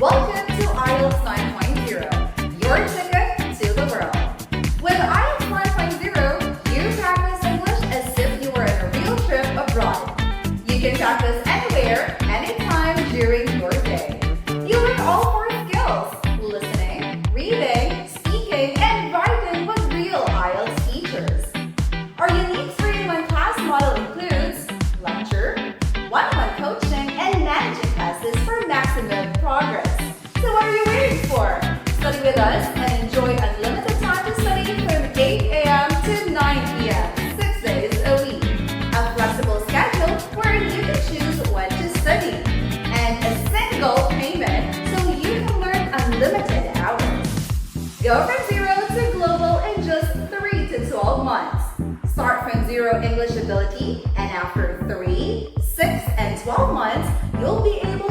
Welcome to Ielts 9.0, your ticket to the world. With Ielts 9.0, you practice English as if you were on a real trip abroad. You can practice anywhere, anytime during your day. You learn all four skills: listening, reading, speaking, and writing with real Ielts teachers. Our unique 3-in-1 class model includes lecture, one-on-one coaching, and managing classes for maximum progress. So what are you waiting for? Study with us and enjoy unlimited time to study from 8 a.m. to 9 p.m. 6 days a week. A flexible schedule where you can choose when to study. And a single payment so you can learn unlimited hours. Go from zero to global in just 3 to 12 months. Start from zero English ability, and after 3, 6, and 12 months, you'll be able